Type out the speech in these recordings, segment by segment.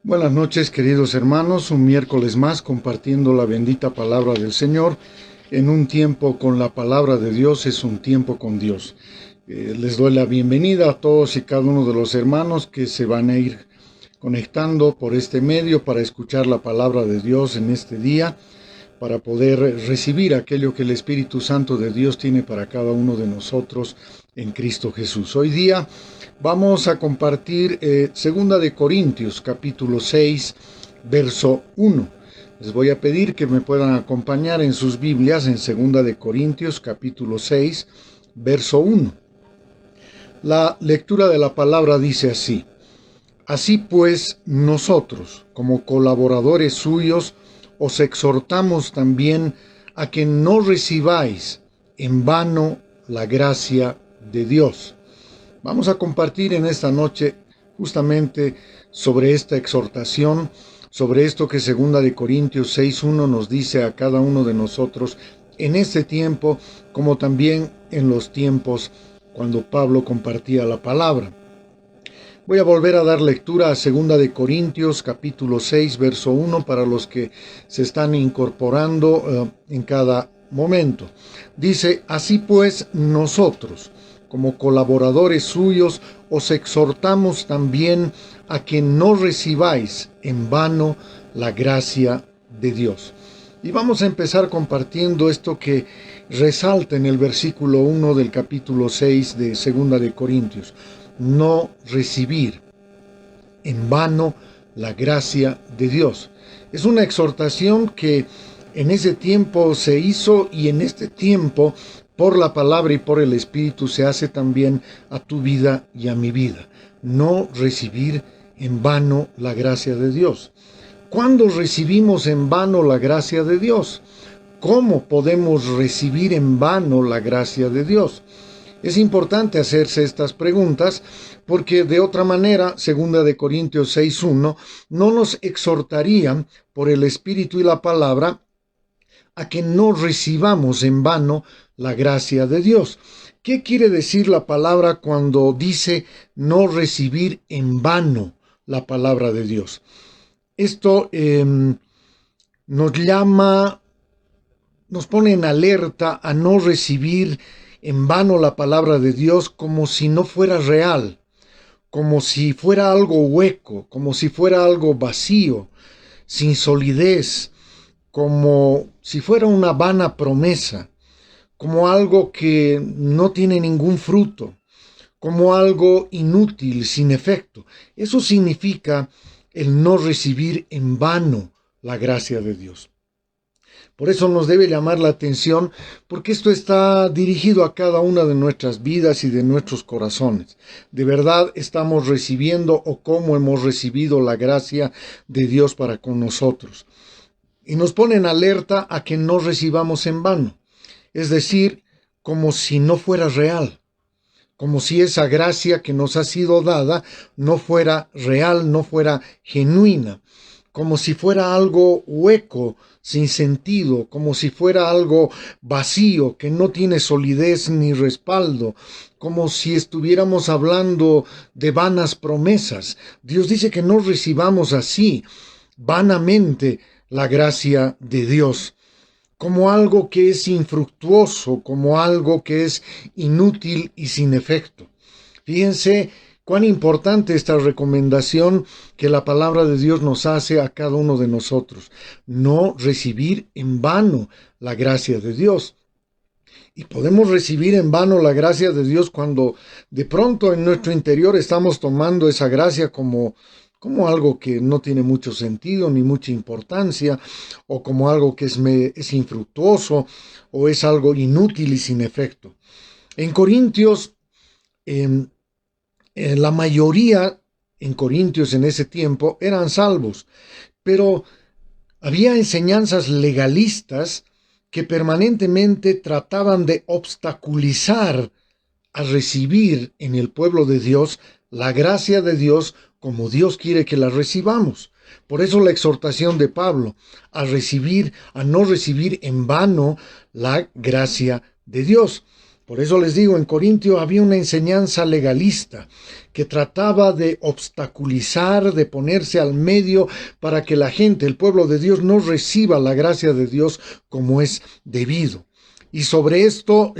Buenas noches, queridos hermanos, un miércoles más compartiendo la bendita palabra del Señor. En un tiempo con la palabra de Dios es un tiempo con Dios. Les doy la bienvenida a todos y cada uno de los hermanos que se van a ir conectando por este medio para escuchar la palabra de Dios en este día, para poder recibir aquello que el Espíritu Santo de Dios tiene para cada uno de nosotros en Cristo Jesús. Hoy día vamos a compartir 2 de Corintios, capítulo 6, verso 1. Les voy a pedir que me puedan acompañar en sus Biblias en 2 de Corintios, capítulo 6, verso 1. La lectura de la palabra dice así: Así pues, nosotros, como colaboradores suyos, os exhortamos también a que no recibáis en vano la gracia de Dios. Vamos a compartir en esta noche justamente sobre esta exhortación, sobre esto que 2 de Corintios 6:1 nos dice a cada uno de nosotros en este tiempo, como también en los tiempos cuando Pablo compartía la palabra. Voy a volver a dar lectura a 2 de Corintios, capítulo 6, verso 1, para los que se están incorporando en cada momento. Dice: Así pues, nosotros, como colaboradores suyos, os exhortamos también a que no recibáis en vano la gracia de Dios. Y vamos a empezar compartiendo esto que resalta en el versículo 1 del capítulo 6 de 2 de Corintios. No recibir en vano la gracia de Dios. Es una exhortación que en ese tiempo se hizo y en este tiempo por la palabra y por el Espíritu se hace también a tu vida y a mi vida. No recibir en vano la gracia de Dios. ¿Cuándo recibimos en vano la gracia de Dios? ¿Cómo podemos recibir en vano la gracia de Dios? Es importante hacerse estas preguntas porque de otra manera, 2 de Corintios 6:1, no nos exhortarían por el Espíritu y la palabra a que no recibamos en vano la gracia de Dios. ¿Qué quiere decir la palabra cuando dice no recibir en vano la palabra de Dios? Esto nos pone en alerta a no recibir en vano la palabra de Dios como si no fuera real, como si fuera algo hueco, como si fuera algo vacío, sin solidez, como si fuera una vana promesa, como algo que no tiene ningún fruto, como algo inútil, sin efecto. Eso significa el no recibir en vano la gracia de Dios. Por eso nos debe llamar la atención, porque esto está dirigido a cada una de nuestras vidas y de nuestros corazones. ¿De verdad estamos recibiendo o cómo hemos recibido la gracia de Dios para con nosotros? Y nos pone en alerta a que no recibamos en vano, es decir, como si no fuera real, como si esa gracia que nos ha sido dada no fuera real, no fuera genuina, como si fuera algo hueco, sin sentido, como si fuera algo vacío, que no tiene solidez ni respaldo, como si estuviéramos hablando de vanas promesas. Dios dice que no recibamos así, vanamente, la gracia de Dios, como algo que es infructuoso, como algo que es inútil y sin efecto. Fíjense cuán importante esta recomendación que la palabra de Dios nos hace a cada uno de nosotros. No recibir en vano la gracia de Dios. Y podemos recibir en vano la gracia de Dios cuando de pronto en nuestro interior estamos tomando esa gracia como algo que no tiene mucho sentido ni mucha importancia, o como algo que es infructuoso, o es algo inútil y sin efecto. En Corintios, la mayoría en Corintios en ese tiempo eran salvos, pero había enseñanzas legalistas que permanentemente trataban de obstaculizar a recibir en el pueblo de Dios la gracia de Dios como Dios quiere que la recibamos. Por eso la exhortación de Pablo a no recibir en vano la gracia de Dios. Por eso les digo, en Corintio había una enseñanza legalista que trataba de obstaculizar, de ponerse al medio para que la gente, el pueblo de Dios, no reciba la gracia de Dios como es debido. Y sobre esto,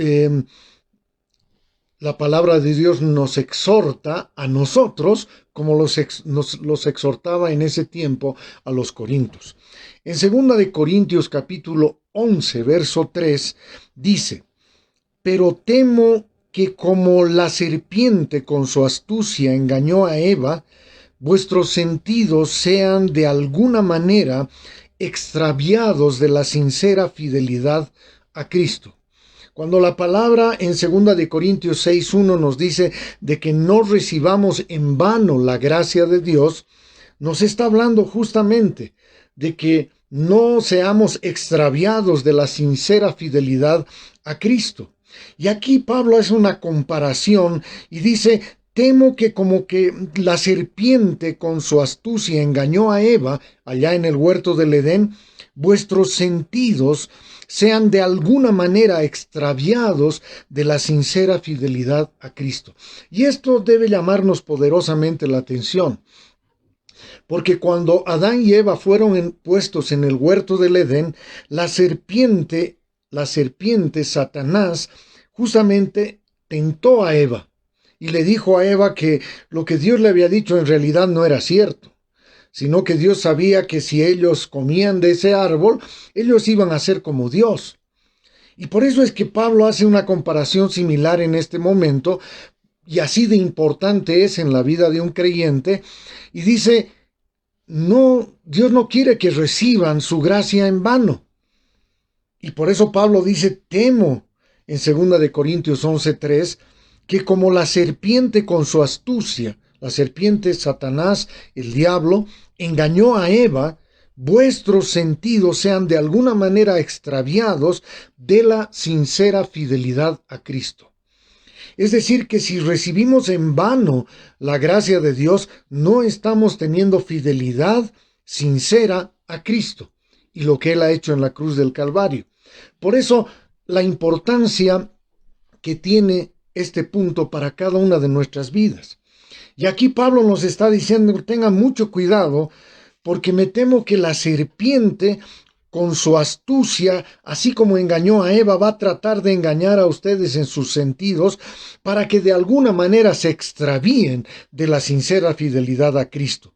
la palabra de Dios nos exhorta a nosotros, como los exhortaba en ese tiempo a los corintios. En 2 de Corintios capítulo 11, verso 3, dice: pero temo que como la serpiente con su astucia engañó a Eva, vuestros sentidos sean de alguna manera extraviados de la sincera fidelidad a Cristo. Cuando la palabra en 2 de Corintios 6:1 nos dice de que no recibamos en vano la gracia de Dios, nos está hablando justamente de que no seamos extraviados de la sincera fidelidad a Cristo. Y aquí Pablo hace una comparación y dice: temo que como que la serpiente con su astucia engañó a Eva allá en el huerto del Edén, vuestros sentidos sean de alguna manera extraviados de la sincera fidelidad a Cristo. Y esto debe llamarnos poderosamente la atención, porque cuando Adán y Eva fueron puestos en el huerto del Edén, la serpiente, Satanás, justamente tentó a Eva y le dijo a Eva que lo que Dios le había dicho en realidad no era cierto, sino que Dios sabía que si ellos comían de ese árbol, ellos iban a ser como Dios. Y por eso es que Pablo hace una comparación similar en este momento, y así de importante es en la vida de un creyente, y dice: no, Dios no quiere que reciban su gracia en vano. Y por eso Pablo dice: temo, en 2 de Corintios 11:3, que como la serpiente con su astucia, la serpiente Satanás, el diablo, engañó a Eva, vuestros sentidos sean de alguna manera extraviados de la sincera fidelidad a Cristo. Es decir, que si recibimos en vano la gracia de Dios, no estamos teniendo fidelidad sincera a Cristo y lo que Él ha hecho en la cruz del Calvario. Por eso, la importancia que tiene este punto para cada una de nuestras vidas. Y aquí Pablo nos está diciendo: tengan mucho cuidado, porque me temo que la serpiente, con su astucia, así como engañó a Eva, va a tratar de engañar a ustedes en sus sentidos para que de alguna manera se extravíen de la sincera fidelidad a Cristo.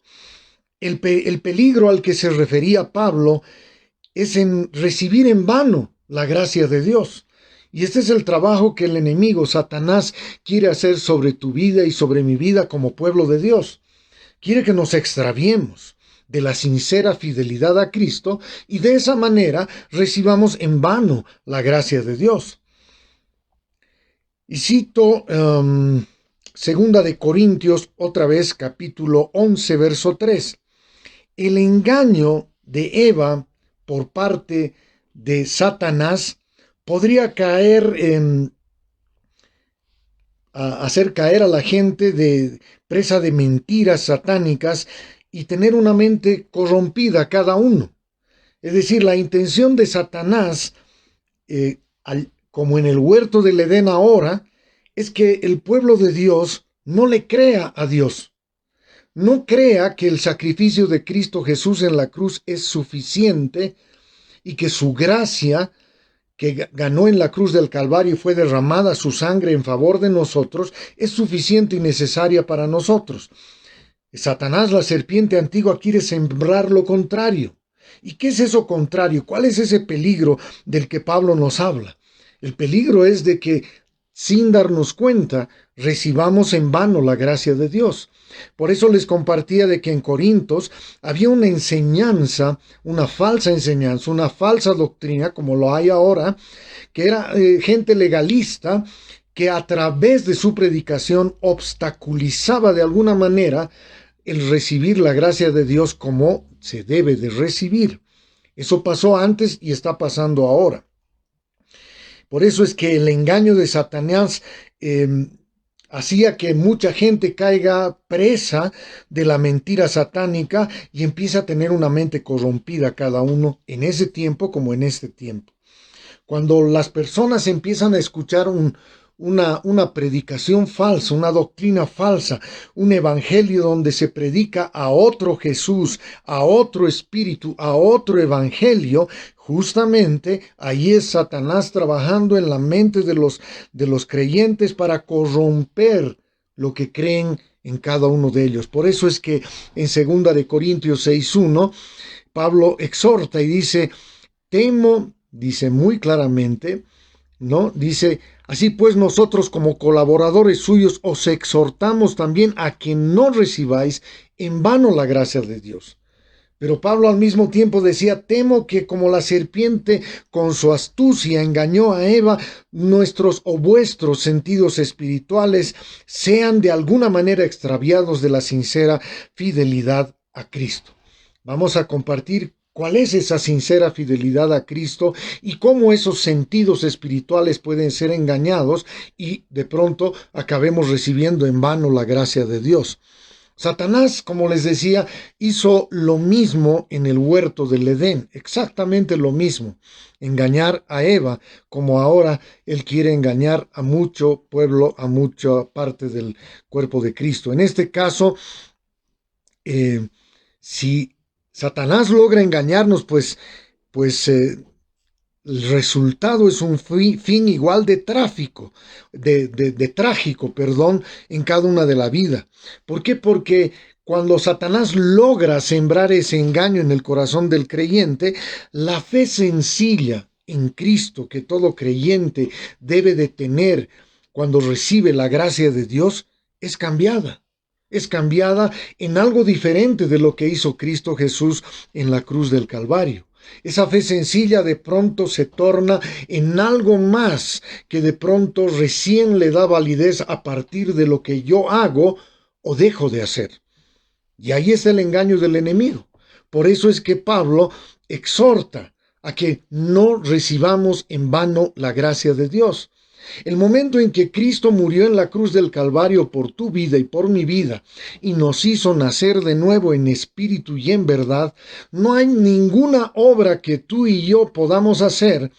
El peligro al que se refería Pablo es en recibir en vano la gracia de Dios. Y este es el trabajo que el enemigo, Satanás, quiere hacer sobre tu vida y sobre mi vida como pueblo de Dios. Quiere que nos extraviemos de la sincera fidelidad a Cristo y de esa manera recibamos en vano la gracia de Dios. Y cito 2 de Corintios, otra vez, capítulo 11, verso 3. El engaño de Eva por parte de Satanás podría hacer caer a la gente de presa de mentiras satánicas y tener una mente corrompida cada uno. Es decir, la intención de Satanás, como en el huerto del Edén ahora, es que el pueblo de Dios no le crea a Dios. No crea que el sacrificio de Cristo Jesús en la cruz es suficiente y que su gracia, que ganó en la cruz del Calvario y fue derramada su sangre en favor de nosotros, es suficiente y necesaria para nosotros. Satanás, la serpiente antigua, quiere sembrar lo contrario. ¿Y qué es eso contrario? ¿Cuál es ese peligro del que Pablo nos habla? El peligro es de que, sin darnos cuenta, recibamos en vano la gracia de Dios. Por eso les compartía de que en Corintios había una enseñanza, una falsa enseñanza, una falsa doctrina, como lo hay ahora, que era gente legalista que a través de su predicación obstaculizaba de alguna manera el recibir la gracia de Dios como se debe de recibir. Eso pasó antes y está pasando ahora. Por eso es que el engaño de Satanás hacía que mucha gente caiga presa de la mentira satánica y empieza a tener una mente corrompida cada uno en ese tiempo como en este tiempo. Cuando las personas empiezan a escuchar una predicación falsa, una doctrina falsa, un evangelio donde se predica a otro Jesús, a otro espíritu, a otro evangelio, justamente ahí es Satanás trabajando en la mente de los creyentes para corromper lo que creen en cada uno de ellos. Por eso es que en 2 de Corintios 6:1, Pablo exhorta y dice, temo, dice muy claramente, ¿no? Dice, así pues nosotros como colaboradores suyos os exhortamos también a que no recibáis en vano la gracia de Dios. Pero Pablo al mismo tiempo decía, temo que como la serpiente con su astucia engañó a Eva, nuestros o vuestros sentidos espirituales sean de alguna manera extraviados de la sincera fidelidad a Cristo. Vamos a compartir cuál es esa sincera fidelidad a Cristo y cómo esos sentidos espirituales pueden ser engañados y de pronto acabemos recibiendo en vano la gracia de Dios. Satanás, como les decía, hizo lo mismo en el huerto del Edén, exactamente lo mismo, engañar a Eva, como ahora él quiere engañar a mucho pueblo, a mucha parte del cuerpo de Cristo. En este caso, si Satanás logra engañarnos, pues el resultado es un fin igual de trágico, en cada una de la vida. ¿Por qué? Porque cuando Satanás logra sembrar ese engaño en el corazón del creyente, la fe sencilla en Cristo que todo creyente debe de tener cuando recibe la gracia de Dios es cambiada. Es cambiada en algo diferente de lo que hizo Cristo Jesús en la cruz del Calvario. Esa fe sencilla de pronto se torna en algo más que de pronto recién le da validez a partir de lo que yo hago o dejo de hacer. Y ahí es el engaño del enemigo. Por eso es que Pablo exhorta a que no recibamos en vano la gracia de Dios. El momento en que Cristo murió en la cruz del Calvario por tu vida y por mi vida y nos hizo nacer de nuevo en espíritu y en verdad, no hay ninguna obra que tú y yo podamos hacer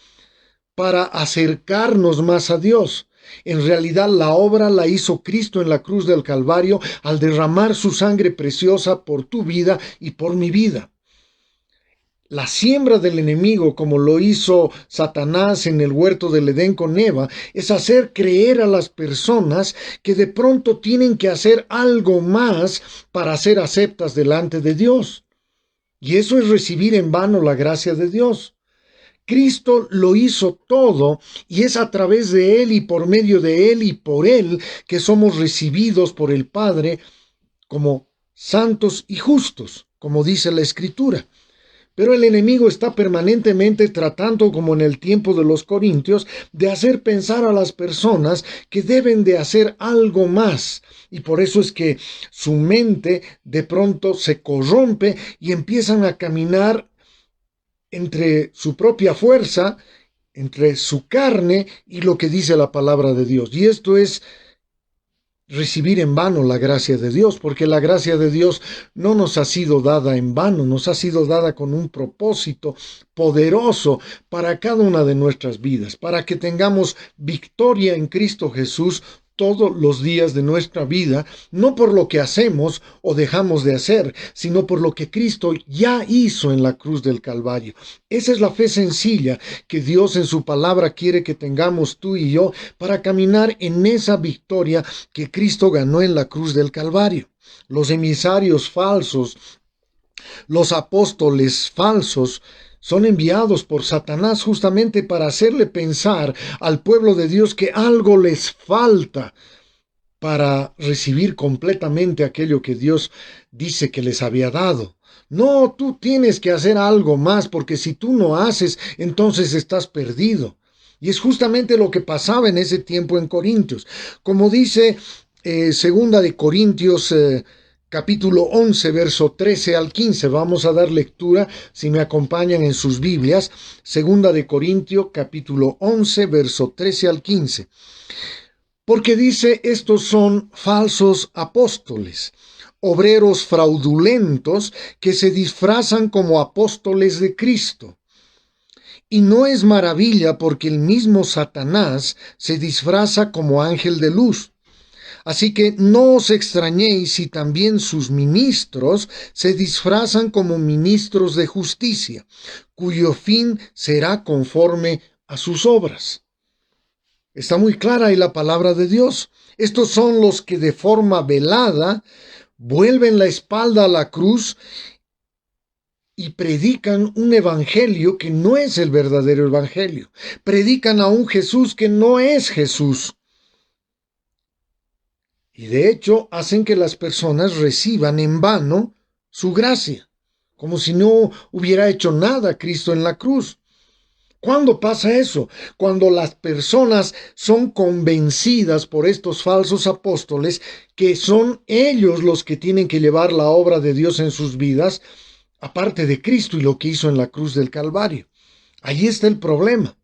para acercarnos más a Dios. En realidad la obra la hizo Cristo en la cruz del Calvario al derramar su sangre preciosa por tu vida y por mi vida. La siembra del enemigo, como lo hizo Satanás en el huerto del Edén con Eva, es hacer creer a las personas que de pronto tienen que hacer algo más para ser aceptas delante de Dios. Y eso es recibir en vano la gracia de Dios. Cristo lo hizo todo y es a través de Él y por medio de Él y por Él que somos recibidos por el Padre como santos y justos, como dice la Escritura. Pero el enemigo está permanentemente tratando, como en el tiempo de los corintios, de hacer pensar a las personas que deben de hacer algo más. Y por eso es que su mente de pronto se corrompe y empiezan a caminar entre su propia fuerza, entre su carne y lo que dice la palabra de Dios. Y esto es recibir en vano la gracia de Dios, porque la gracia de Dios no nos ha sido dada en vano, nos ha sido dada con un propósito poderoso para cada una de nuestras vidas, para que tengamos victoria en Cristo Jesús todos los días de nuestra vida, no por lo que hacemos o dejamos de hacer, sino por lo que Cristo ya hizo en la cruz del Calvario. Esa es la fe sencilla que Dios en su palabra quiere que tengamos tú y yo para caminar en esa victoria que Cristo ganó en la cruz del Calvario. Los emisarios falsos, los apóstoles falsos, son enviados por Satanás justamente para hacerle pensar al pueblo de Dios que algo les falta para recibir completamente aquello que Dios dice que les había dado. No, tú tienes que hacer algo más, porque si tú no haces, entonces estás perdido. Y es justamente lo que pasaba en ese tiempo en Corintios. Como dice segunda de Corintios capítulo 11, verso 13 al 15. Vamos a dar lectura, si me acompañan en sus Biblias. Segunda de Corintios, capítulo 11, verso 13 al 15. Porque dice, estos son falsos apóstoles, obreros fraudulentos que se disfrazan como apóstoles de Cristo. Y no es maravilla porque el mismo Satanás se disfraza como ángel de luz. Así que no os extrañéis si también sus ministros se disfrazan como ministros de justicia, cuyo fin será conforme a sus obras. Está muy clara ahí la palabra de Dios. Estos son los que de forma velada vuelven la espalda a la cruz y predican un evangelio que no es el verdadero evangelio. Predican a un Jesús que no es Jesús. Y de hecho hacen que las personas reciban en vano su gracia, como si no hubiera hecho nada Cristo en la cruz. ¿Cuándo pasa eso? Cuando las personas son convencidas por estos falsos apóstoles que son ellos los que tienen que llevar la obra de Dios en sus vidas, aparte de Cristo y lo que hizo en la cruz del Calvario. Ahí está el problema.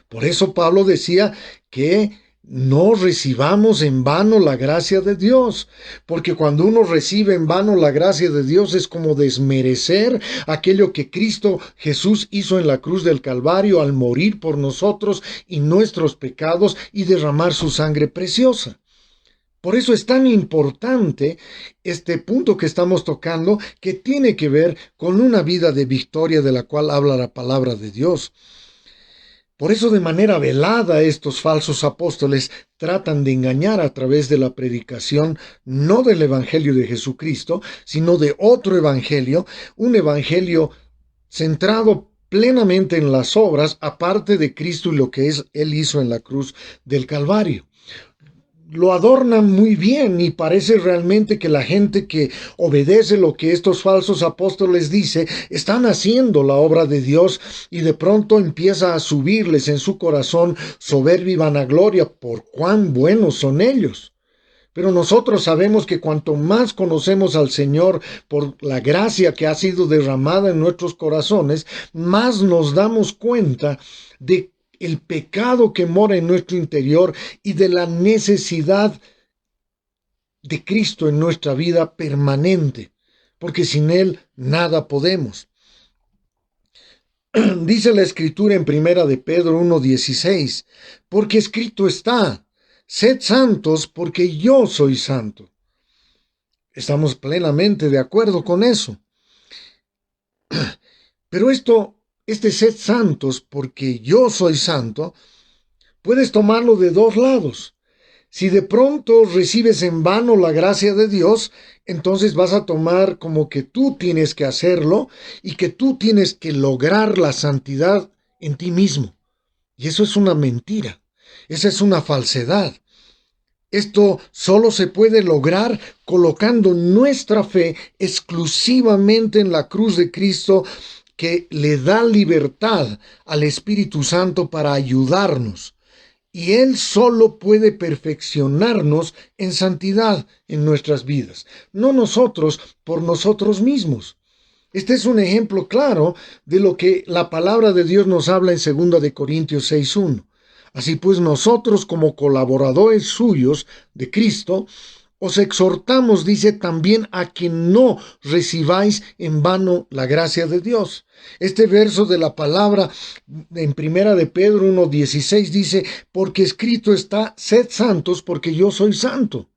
Por eso Pablo decía que no recibamos en vano la gracia de Dios, porque cuando uno recibe en vano la gracia de Dios es como desmerecer aquello que Cristo Jesús hizo en la cruz del Calvario al morir por nosotros y nuestros pecados y derramar su sangre preciosa. Por eso es tan importante este punto que estamos tocando, que tiene que ver con una vida de victoria de la cual habla la palabra de Dios. Por eso de manera velada estos falsos apóstoles tratan de engañar a través de la predicación no del Evangelio de Jesucristo, sino de otro Evangelio, un Evangelio centrado plenamente en las obras, aparte de Cristo y lo que Él hizo en la cruz del Calvario. Lo adornan muy bien y parece realmente que la gente que obedece lo que estos falsos apóstoles dicen, están haciendo la obra de Dios, y de pronto empieza a subirles en su corazón soberbia y vanagloria por cuán buenos son ellos. Pero nosotros sabemos que cuanto más conocemos al Señor por la gracia que ha sido derramada en nuestros corazones, más nos damos cuenta de el pecado que mora en nuestro interior y de la necesidad de Cristo en nuestra vida permanente, porque sin Él nada podemos. Dice la Escritura en 1 de Pedro 1:16, porque escrito está, sed santos porque yo soy santo. Estamos plenamente de acuerdo con eso. Pero este sed santos porque yo soy santo, puedes tomarlo de dos lados. Si de pronto recibes en vano la gracia de Dios, entonces vas a tomar como que tú tienes que hacerlo y que tú tienes que lograr la santidad en ti mismo. Y eso es una mentira. Esa es una falsedad. Esto solo se puede lograr colocando nuestra fe exclusivamente en la cruz de Cristo, que le da libertad al Espíritu Santo para ayudarnos. Y Él solo puede perfeccionarnos en santidad en nuestras vidas, no nosotros por nosotros mismos. Este es un ejemplo claro de lo que la palabra de Dios nos habla en 2 de Corintios 6:1. Así pues, nosotros como colaboradores suyos de Cristo, os exhortamos, dice, también a que no recibáis en vano la gracia de Dios. Este verso de la palabra en 1 de Pedro 1:16 dice, porque escrito está, sed santos porque yo soy santo.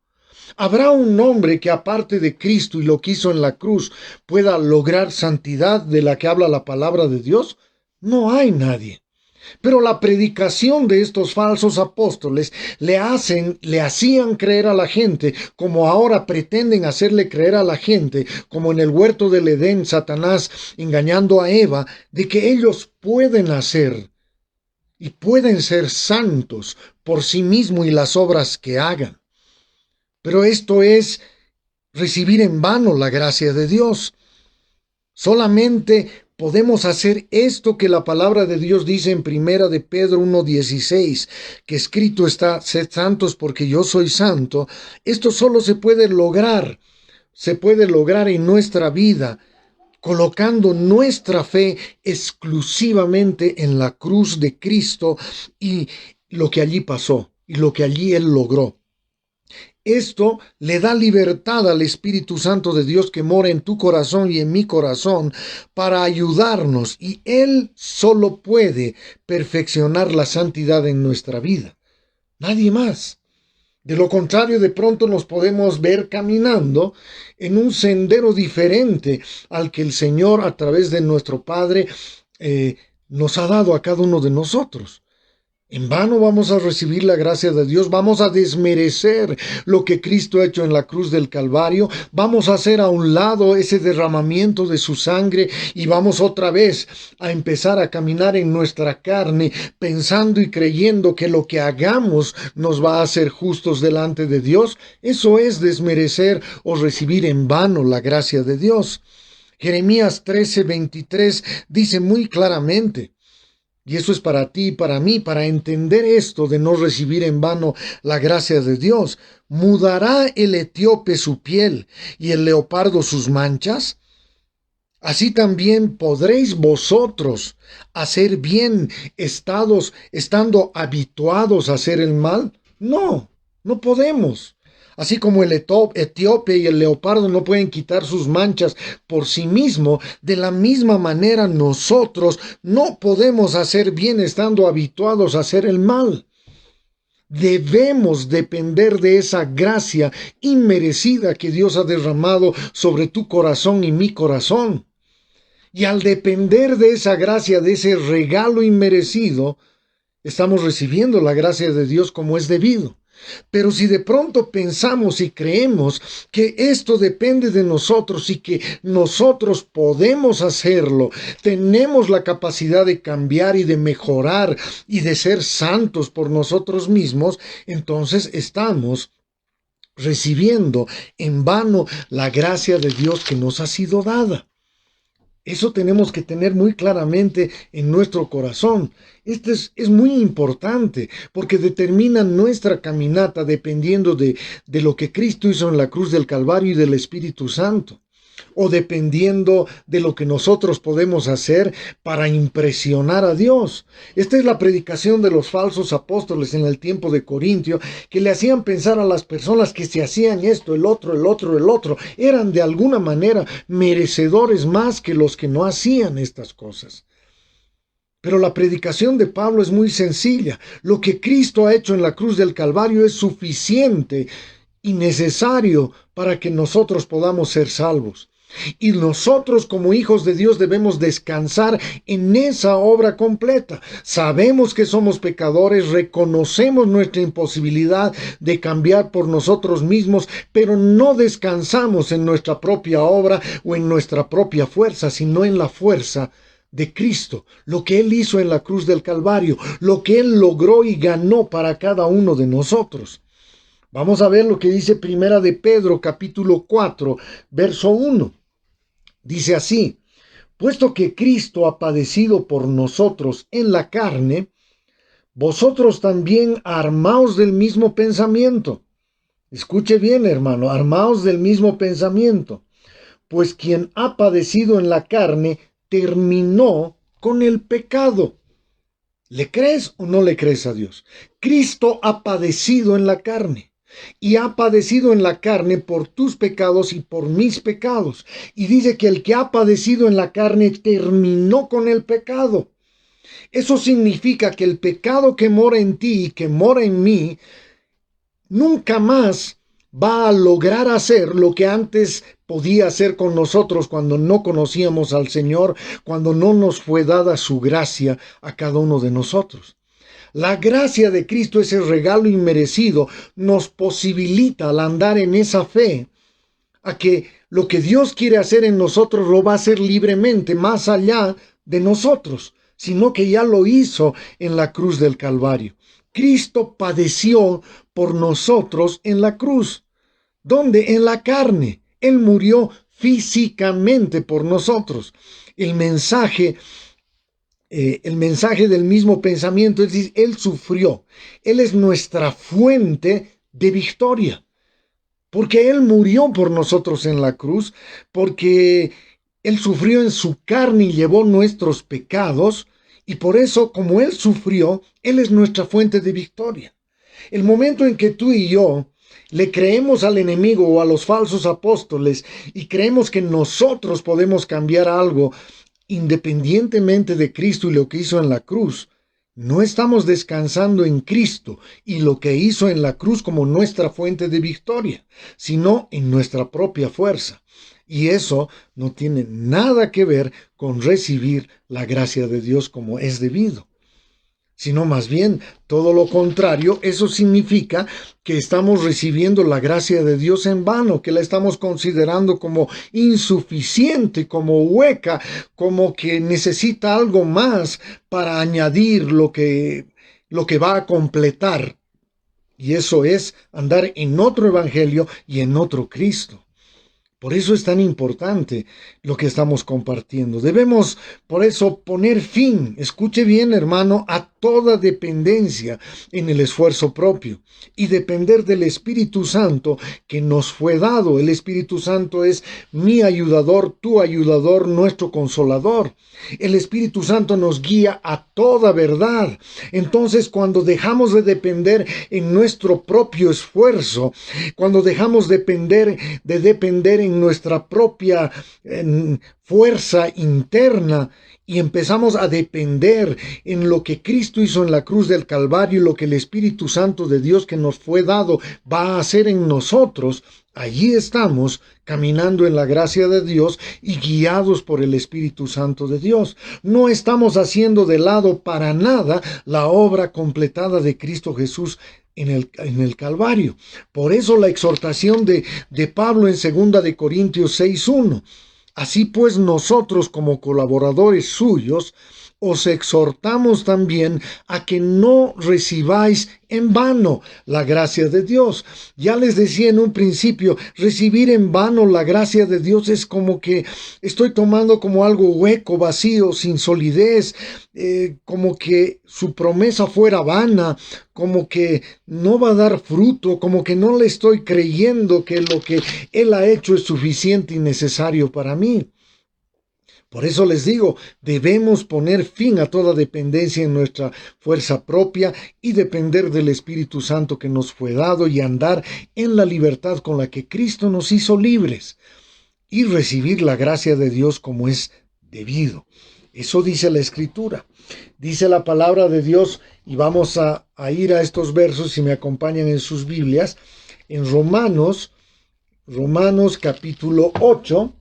¿Habrá un hombre que aparte de Cristo y lo que hizo en la cruz pueda lograr santidad de la que habla la palabra de Dios? No hay nadie. Pero la predicación de estos falsos apóstoles le hacían creer a la gente, como ahora pretenden hacerle creer a la gente, como en el huerto del Edén, Satanás engañando a Eva, de que ellos pueden hacer y pueden ser santos por sí mismos y las obras que hagan. Pero esto es recibir en vano la gracia de Dios. Solamente podemos hacer esto que la palabra de Dios dice en 1 de Pedro 1:16, que escrito está, sed santos porque yo soy santo. Esto solo se puede lograr en nuestra vida, colocando nuestra fe exclusivamente en la cruz de Cristo y lo que allí pasó y lo que allí Él logró. Esto le da libertad al Espíritu Santo de Dios que mora en tu corazón y en mi corazón para ayudarnos, y Él solo puede perfeccionar la santidad en nuestra vida. Nadie más. De lo contrario, de pronto nos podemos ver caminando en un sendero diferente al que el Señor, a través de nuestro Padre, nos ha dado a cada uno de nosotros. En vano vamos a recibir la gracia de Dios, vamos a desmerecer lo que Cristo ha hecho en la cruz del Calvario, vamos a hacer a un lado ese derramamiento de su sangre y vamos otra vez a empezar a caminar en nuestra carne, pensando y creyendo que lo que hagamos nos va a hacer justos delante de Dios. Eso es desmerecer o recibir en vano la gracia de Dios. Jeremías 13:23 dice muy claramente, y eso es para ti y para mí, para entender esto de no recibir en vano la gracia de Dios. ¿Mudará el etíope su piel y el leopardo sus manchas? Así también podréis vosotros hacer bien estando habituados a hacer el mal. No, no podemos. Así como el etíope y el leopardo no pueden quitar sus manchas por sí mismo, de la misma manera nosotros no podemos hacer bien estando habituados a hacer el mal. Debemos depender de esa gracia inmerecida que Dios ha derramado sobre tu corazón y mi corazón. Y al depender de esa gracia, de ese regalo inmerecido, estamos recibiendo la gracia de Dios como es debido. Pero si de pronto pensamos y creemos que esto depende de nosotros y que nosotros podemos hacerlo, tenemos la capacidad de cambiar y de mejorar y de ser santos por nosotros mismos, entonces estamos recibiendo en vano la gracia de Dios que nos ha sido dada. Eso tenemos que tener muy claramente en nuestro corazón. Esto es muy importante porque determina nuestra caminata dependiendo de lo que Cristo hizo en la cruz del Calvario y del Espíritu Santo. O dependiendo de lo que nosotros podemos hacer para impresionar a Dios. Esta es la predicación de los falsos apóstoles en el tiempo de Corintio, que le hacían pensar a las personas que se hacían esto, el otro, eran de alguna manera merecedores más que los que no hacían estas cosas. Pero la predicación de Pablo es muy sencilla. Lo que Cristo ha hecho en la cruz del Calvario es suficiente y necesario para que nosotros podamos ser salvos. Y nosotros como hijos de Dios debemos descansar en esa obra completa. Sabemos que somos pecadores, reconocemos nuestra imposibilidad de cambiar por nosotros mismos, pero no descansamos en nuestra propia obra o en nuestra propia fuerza, sino en la fuerza de Cristo, lo que Él hizo en la cruz del Calvario, lo que Él logró y ganó para cada uno de nosotros. Vamos a ver lo que dice Primera de Pedro, capítulo 4, verso 1. Dice así: puesto que Cristo ha padecido por nosotros en la carne, vosotros también armaos del mismo pensamiento. Escuche bien, hermano, armaos del mismo pensamiento. Pues quien ha padecido en la carne terminó con el pecado. ¿Le crees o no le crees a Dios? Cristo ha padecido en la carne. Y ha padecido en la carne por tus pecados y por mis pecados. Y dice que el que ha padecido en la carne terminó con el pecado. Eso significa que el pecado que mora en ti y que mora en mí nunca más va a lograr hacer lo que antes podía hacer con nosotros cuando no conocíamos al Señor, cuando no nos fue dada su gracia a cada uno de nosotros. La gracia de Cristo, ese regalo inmerecido, nos posibilita al andar en esa fe a que lo que Dios quiere hacer en nosotros lo va a hacer libremente, más allá de nosotros, sino que ya lo hizo en la cruz del Calvario. Cristo padeció por nosotros en la cruz. ¿Dónde? En la carne. Él murió físicamente por nosotros. El mensaje del mismo pensamiento, es decir, Él sufrió. Él es nuestra fuente de victoria. Porque Él murió por nosotros en la cruz, porque Él sufrió en su carne y llevó nuestros pecados, y por eso, como Él sufrió, Él es nuestra fuente de victoria. El momento en que tú y yo Le creemos al enemigo o a los falsos apóstoles y creemos que nosotros podemos cambiar algo independientemente de Cristo y lo que hizo en la cruz. No estamos descansando en Cristo y lo que hizo en la cruz como nuestra fuente de victoria, sino en nuestra propia fuerza. Y eso no tiene nada que ver con recibir la gracia de Dios como es debido, sino más bien todo lo contrario. Eso significa que estamos recibiendo la gracia de Dios en vano, que la estamos considerando como insuficiente, como hueca, como que necesita algo más para añadir lo que va a completar. Y eso es andar en otro evangelio y en otro Cristo. Por eso es tan importante lo que estamos compartiendo. Debemos, por eso, poner fin, escuche bien, hermano, a toda dependencia en el esfuerzo propio y depender del Espíritu Santo que nos fue dado. El Espíritu Santo es mi ayudador, tu ayudador, nuestro consolador. El Espíritu Santo nos guía a toda verdad. Entonces, cuando dejamos de depender en nuestro propio esfuerzo, cuando dejamos de depender en nuestra propia fuerza interna y empezamos a depender en lo que Cristo hizo en la cruz del Calvario y lo que el Espíritu Santo de Dios que nos fue dado va a hacer en nosotros, allí estamos caminando en la gracia de Dios y guiados por el Espíritu Santo de Dios. No estamos haciendo de lado para nada la obra completada de Cristo Jesús en el Calvario. Por eso la exhortación de Pablo en 2 de Corintios 6:1. Así pues nosotros como colaboradores suyos os exhortamos también a que no recibáis en vano la gracia de Dios. Ya les decía en un principio, recibir en vano la gracia de Dios es como que estoy tomando como algo hueco, vacío, sin solidez, como que su promesa fuera vana, como que no va a dar fruto, como que no le estoy creyendo que lo que Él ha hecho es suficiente y necesario para mí. Por eso les digo, debemos poner fin a toda dependencia en nuestra fuerza propia y depender del Espíritu Santo que nos fue dado y andar en la libertad con la que Cristo nos hizo libres y recibir la gracia de Dios como es debido. Eso dice la Escritura, dice la palabra de Dios, y vamos a ir a estos versos si me acompañan en sus Biblias, en Romanos capítulo 8.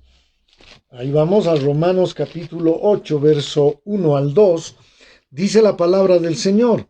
Ahí vamos a Romanos capítulo 8, verso 1 al 2. Dice la palabra del Señor.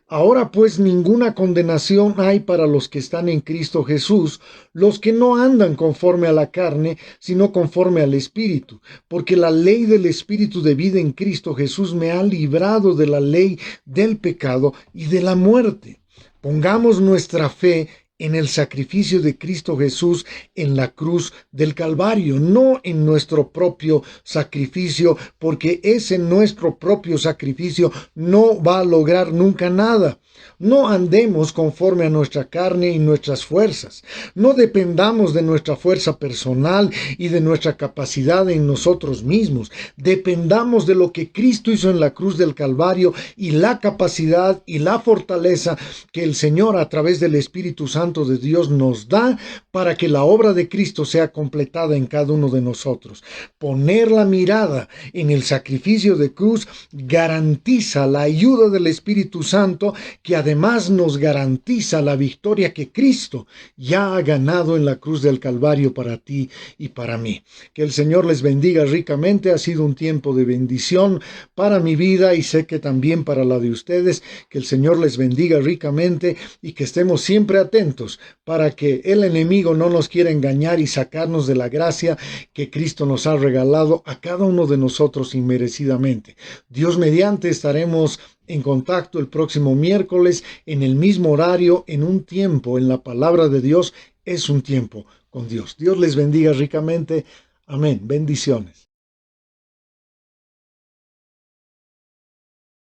Ahora pues ninguna condenación hay para los que están en Cristo Jesús, los que no andan conforme a la carne, sino conforme al Espíritu. Porque la ley del Espíritu de vida en Cristo Jesús me ha librado de la ley del pecado y de la muerte. Pongamos nuestra fe en el sacrificio de Cristo Jesús en la cruz del Calvario, no en nuestro propio sacrificio, porque ese nuestro propio sacrificio no va a lograr nunca nada. No andemos conforme a nuestra carne y nuestras fuerzas. No dependamos de nuestra fuerza personal y de nuestra capacidad en nosotros mismos. Dependamos de lo que Cristo hizo en la cruz del Calvario y la capacidad y la fortaleza que el Señor a través del Espíritu Santo de Dios nos da para que la obra de Cristo sea completada en cada uno de nosotros. Poner la mirada en el sacrificio de cruz garantiza la ayuda del Espíritu Santo, que además nos garantiza la victoria que Cristo ya ha ganado en la cruz del Calvario para ti y para mí. Que el Señor les bendiga ricamente. Ha sido un tiempo de bendición para mi vida y sé que también para la de ustedes. Que el Señor les bendiga ricamente y que estemos siempre atentos para que el enemigo no nos quiera engañar y sacarnos de la gracia que Cristo nos ha regalado a cada uno de nosotros inmerecidamente. Dios mediante estaremos en contacto el próximo miércoles en el mismo horario, en un tiempo en la palabra de Dios. Es un tiempo con Dios. Dios les bendiga ricamente. Amén. Bendiciones.